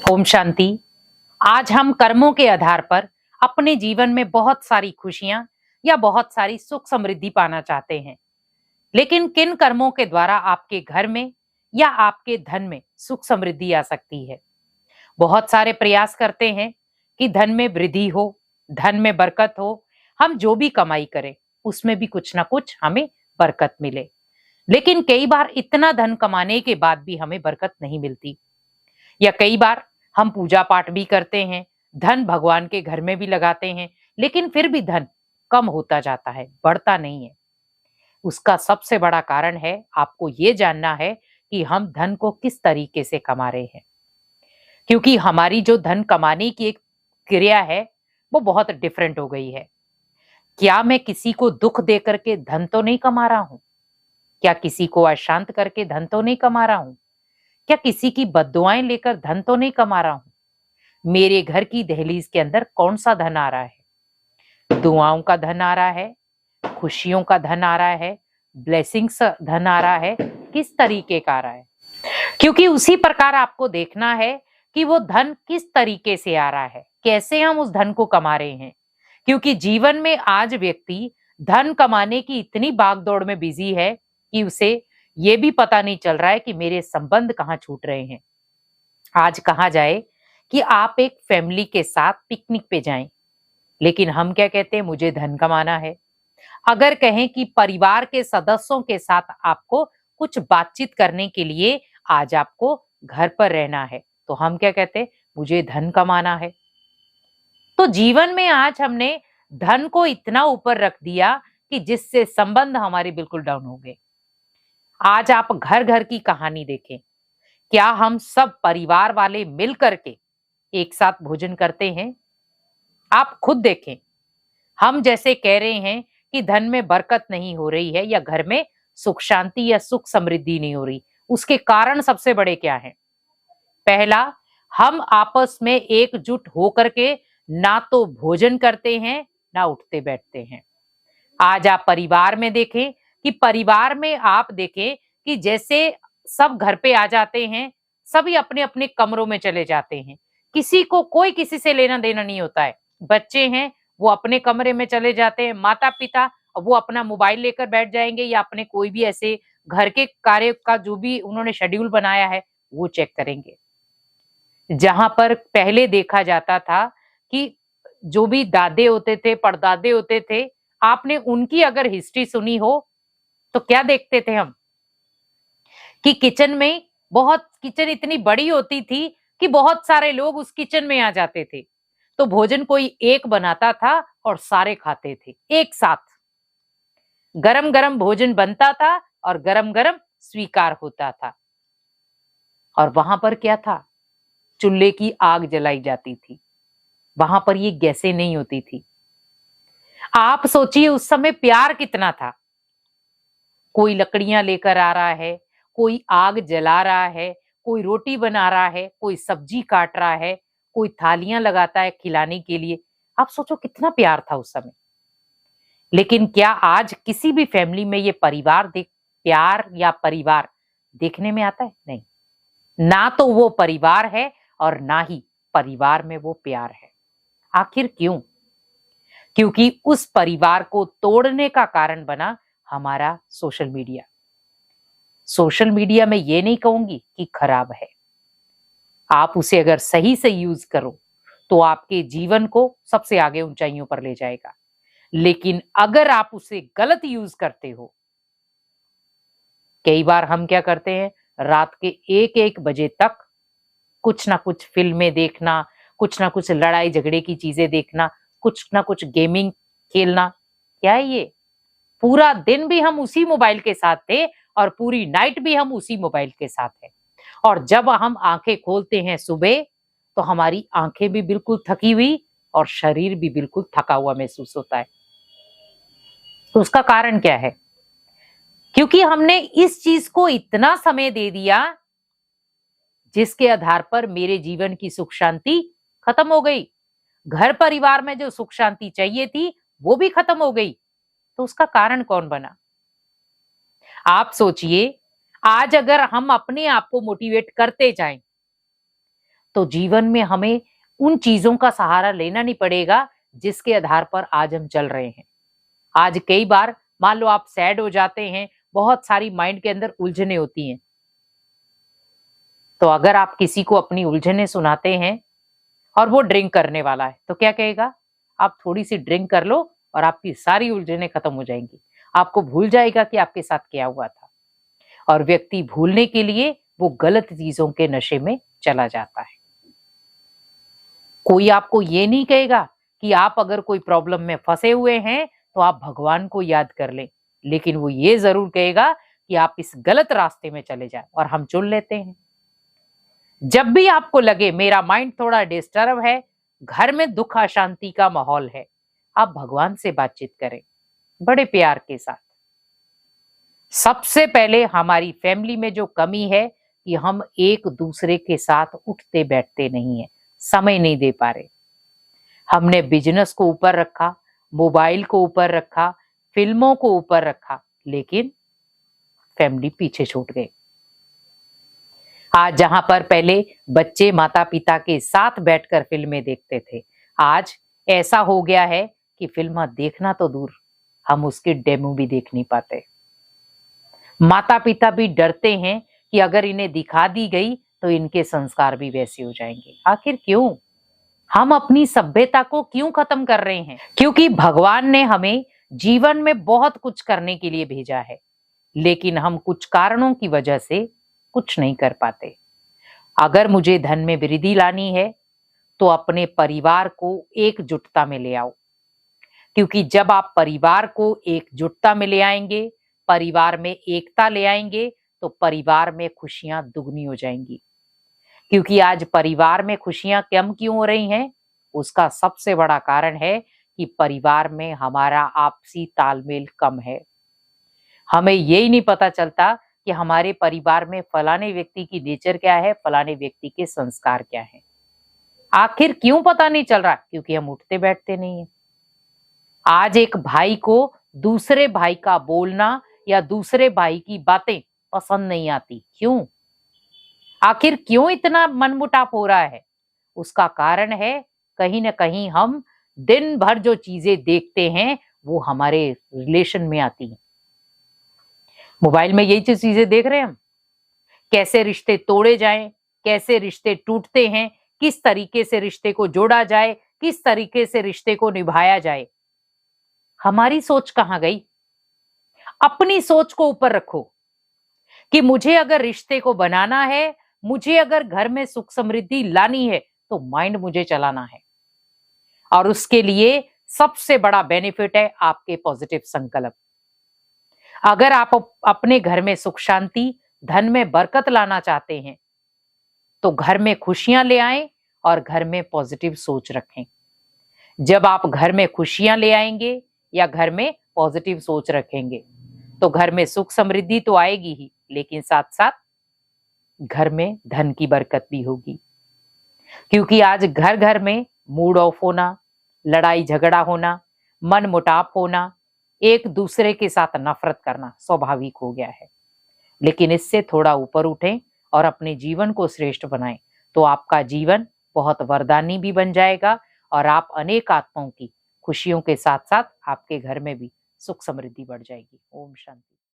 ओम शांति। आज हम कर्मों के आधार पर अपने जीवन में बहुत सारी खुशियां या बहुत सारी सुख समृद्धि पाना चाहते हैं। लेकिन किन कर्मों के द्वारा आपके घर में या आपके धन में सुख समृद्धि आ सकती है? बहुत सारे प्रयास करते हैं कि धन में वृद्धि हो, धन में बरकत हो। हम जो भी कमाई करें उसमें भी कुछ ना कुछ हमें बरकत मिले। लेकिन कई बार इतना धन कमाने के बाद भी हमें बरकत नहीं मिलती, या कई बार हम पूजा पाठ भी करते हैं, धन भगवान के घर में भी लगाते हैं, लेकिन फिर भी धन कम होता जाता है, बढ़ता नहीं है। उसका सबसे बड़ा कारण है, आपको ये जानना है कि हम धन को किस तरीके से कमा रहे हैं। क्योंकि हमारी जो धन कमाने की एक क्रिया है वो बहुत डिफरेंट हो गई है। क्या मैं किसी को दुख दे करके धन तो नहीं कमा रहा हूं? क्या किसी को अशांत करके धन तो नहीं कमा रहा हूं? क्या किसी की बद्दुआएं लेकर धन तो नहीं कमा रहा हूं? मेरे घर की दहलीज के अंदर कौन सा धन आ रहा है? दुआओं का धन आ रहा है, खुशियों का धन आ रहा है, ब्लेसिंग्स धन आ रहा है, किस तरीके का आ रहा है? क्योंकि उसी प्रकार आपको देखना है कि वो धन किस तरीके से आ रहा है, कैसे हम उस धन को कमा रहे हैं। क्योंकि जीवन में आज व्यक्ति धन कमाने की इतनी भागदौड़ में बिजी है कि उसे ये भी पता नहीं चल रहा है कि मेरे संबंध कहाँ छूट रहे हैं। आज कहा जाए कि आप एक फैमिली के साथ पिकनिक पे जाएं, लेकिन हम क्या कहते हैं, मुझे धन कमाना है। अगर कहें कि परिवार के सदस्यों के साथ आपको कुछ बातचीत करने के लिए आज आपको घर पर रहना है, तो हम क्या कहते हैं, मुझे धन कमाना है। तो जीवन में आज हमने धन को इतना ऊपर रख दिया कि जिससे संबंध हमारे बिल्कुल डाउन हो गए। आज आप घर घर की कहानी देखें, क्या हम सब परिवार वाले मिल करके एक साथ भोजन करते हैं? आप खुद देखें। हम जैसे कह रहे हैं कि धन में बरकत नहीं हो रही है या घर में सुख शांति या सुख समृद्धि नहीं हो रही, उसके कारण सबसे बड़े क्या हैं? पहला, हम आपस में एकजुट होकर के ना तो भोजन करते हैं, ना उठते बैठते हैं। आज आप परिवार में देखें कि परिवार में आप देखें कि जैसे सब घर पे आ जाते हैं, सभी अपने अपने कमरों में चले जाते हैं, किसी को कोई किसी से लेना देना नहीं होता है। बच्चे हैं वो अपने कमरे में चले जाते हैं, माता पिता वो अपना मोबाइल लेकर बैठ जाएंगे या अपने कोई भी ऐसे घर के कार्य का जो भी उन्होंने शेड्यूल बनाया है वो चेक करेंगे। जहां पर पहले देखा जाता था कि जो भी दादे होते थे, परदादे होते थे, आपने उनकी अगर हिस्ट्री सुनी हो तो क्या देखते थे हम कि किचन में बहुत किचन इतनी बड़ी होती थी कि बहुत सारे लोग उस किचन में आ जाते थे। तो भोजन कोई एक बनाता था और सारे खाते थे एक साथ। गरम गरम भोजन बनता था और गरम गरम स्वीकार होता था। और वहां पर क्या था, चूल्हे की आग जलाई जाती थी। वहां पर ये गैसें नहीं होती थी। आप सोचिए उस समय प्यार कितना था। कोई लकड़ियां लेकर आ रहा है, कोई आग जला रहा है, कोई रोटी बना रहा है, कोई सब्जी काट रहा है, कोई थालियां लगाता है खिलाने के लिए। आप सोचो कितना प्यार था उस समय। लेकिन क्या आज किसी भी फैमिली में ये परिवार देख प्यार या परिवार देखने में आता है? नहीं। ना तो वो परिवार है और ना ही परिवार में वो प्यार है। आखिर क्यों? क्योंकि उस परिवार को तोड़ने का कारण बना हमारा सोशल मीडिया। सोशल मीडिया में ये नहीं कहूंगी कि खराब है, आप उसे अगर सही से यूज करो तो आपके जीवन को सबसे आगे ऊंचाइयों पर ले जाएगा। लेकिन अगर आप उसे गलत यूज करते हो, कई बार हम क्या करते हैं, रात के 1-1 बजे तक कुछ ना कुछ फिल्में देखना, कुछ ना कुछ लड़ाई झगड़े की चीजें देखना, कुछ ना कुछ गेमिंग खेलना। क्या है ये? पूरा दिन भी हम उसी मोबाइल के साथ थे और पूरी नाइट भी हम उसी मोबाइल के साथ हैं। और जब हम आंखें खोलते हैं सुबह, तो हमारी आंखें भी बिल्कुल थकी हुई और शरीर भी बिल्कुल थका हुआ महसूस होता है। तो उसका कारण क्या है? क्योंकि हमने इस चीज को इतना समय दे दिया जिसके आधार पर मेरे जीवन की सुख शांति खत्म हो गई। घर परिवार में जो सुख शांति चाहिए थी वो भी खत्म हो गई। तो उसका कारण कौन बना? आप सोचिए, आज अगर हम अपने आप को मोटिवेट करते जाएं तो जीवन में हमें उन चीजों का सहारा लेना नहीं पड़ेगा जिसके आधार पर आज हम चल रहे हैं। आज कई बार मान लो आप सैड हो जाते हैं, बहुत सारी माइंड के अंदर उलझने होती हैं। तो अगर आप किसी को अपनी उलझने सुनाते हैं और वो ड्रिंक करने वाला है, तो क्या कहेगा? आप थोड़ी सी ड्रिंक कर लो और आपकी सारी उलझने खत्म हो जाएंगी। आपको भूल जाएगा कि आपके साथ क्या हुआ था। और व्यक्ति भूलने के लिए वो गलत चीजों के नशे में चला जाता है। कोई आपको ये नहीं कहेगा कि आप अगर कोई प्रॉब्लम में फंसे हुए हैं तो आप भगवान को याद कर लें, लेकिन वो ये जरूर कहेगा कि आप इस गलत रास्ते में चले जाए, और हम चुन लेते हैं। जब भी आपको लगे मेरा माइंड थोड़ा डिस्टर्ब है, घर में दुख अशांति का माहौल है, आप भगवान से बातचीत करें बड़े प्यार के साथ। सबसे पहले हमारी फैमिली में जो कमी है कि हम एक दूसरे के साथ उठते बैठते नहीं है, समय नहीं दे पा रहे। हमने बिजनेस को ऊपर रखा, मोबाइल को ऊपर रखा, फिल्मों को ऊपर रखा, लेकिन फैमिली पीछे छूट गई। आज जहां पर पहले बच्चे माता पिता के साथ बैठकर फिल्में देखते थे, आज ऐसा हो गया है कि फिल्म देखना तो दूर, हम उसकी डेमो भी देख नहीं पाते। माता पिता भी डरते हैं कि अगर इन्हें दिखा दी गई तो इनके संस्कार भी वैसे हो जाएंगे। आखिर क्यों? हम अपनी सभ्यता को क्यों खत्म कर रहे हैं? क्योंकि भगवान ने हमें जीवन में बहुत कुछ करने के लिए भेजा है, लेकिन हम कुछ कारणों की वजह से कुछ नहीं कर पाते। अगर मुझे धन में वृद्धि लानी है तो अपने परिवार को एकजुटता में ले आओ, क्योंकि जब आप परिवार को एकजुटता में ले आएंगे, परिवार में एकता ले आएंगे, तो परिवार में खुशियां दुगनी हो जाएंगी। क्योंकि आज परिवार में खुशियां कम क्यों हो रही हैं? उसका सबसे बड़ा कारण है कि परिवार में हमारा आपसी तालमेल कम है। हमें यही नहीं पता चलता कि हमारे परिवार में फलाने व्यक्ति की नेचर क्या है, फलाने व्यक्ति के संस्कार क्या है। आखिर क्यों पता नहीं चल रहा? क्योंकि हम उठते बैठते नहीं है। आज एक भाई को दूसरे भाई का बोलना या दूसरे भाई की बातें पसंद नहीं आती। क्यों? आखिर क्यों इतना मनमुटाव हो रहा है? उसका कारण है कहीं ना कहीं हम दिन भर जो चीजें देखते हैं वो हमारे रिलेशन में आती हैं। मोबाइल में यही चीजें देख रहे हैं हम, कैसे रिश्ते तोड़े जाएं, कैसे रिश्ते टूटते हैं, किस तरीके से रिश्ते को जोड़ा जाए, किस तरीके से रिश्ते को निभाया जाए। हमारी सोच कहां गई? अपनी सोच को ऊपर रखो कि मुझे अगर रिश्ते को बनाना है, मुझे अगर घर में सुख समृद्धि लानी है, तो माइंड मुझे चलाना है। और उसके लिए सबसे बड़ा बेनिफिट है आपके पॉजिटिव संकल्प। अगर आप अपने घर में सुख शांति, धन में बरकत लाना चाहते हैं, तो घर में खुशियां ले आएं और घर में पॉजिटिव सोच रखें। जब आप घर में खुशियां ले आएंगे या घर में पॉजिटिव सोच रखेंगे, तो घर में सुख समृद्धि तो आएगी ही, लेकिन साथ साथ घर में धन की बरकत भी होगी। क्योंकि आज घर घर में मूड ऑफ होना, लड़ाई झगड़ा होना, मन मुटाव होना, एक दूसरे के साथ नफरत करना स्वाभाविक हो गया है। लेकिन इससे थोड़ा ऊपर उठें और अपने जीवन को श्रेष्ठ बनाएं, तो आपका जीवन बहुत वरदानी भी बन जाएगा और आप अनेक आत्माओं की खुशियों के साथ साथ आपके घर में भी सुख समृद्धि बढ़ जाएगी। ओम शांति।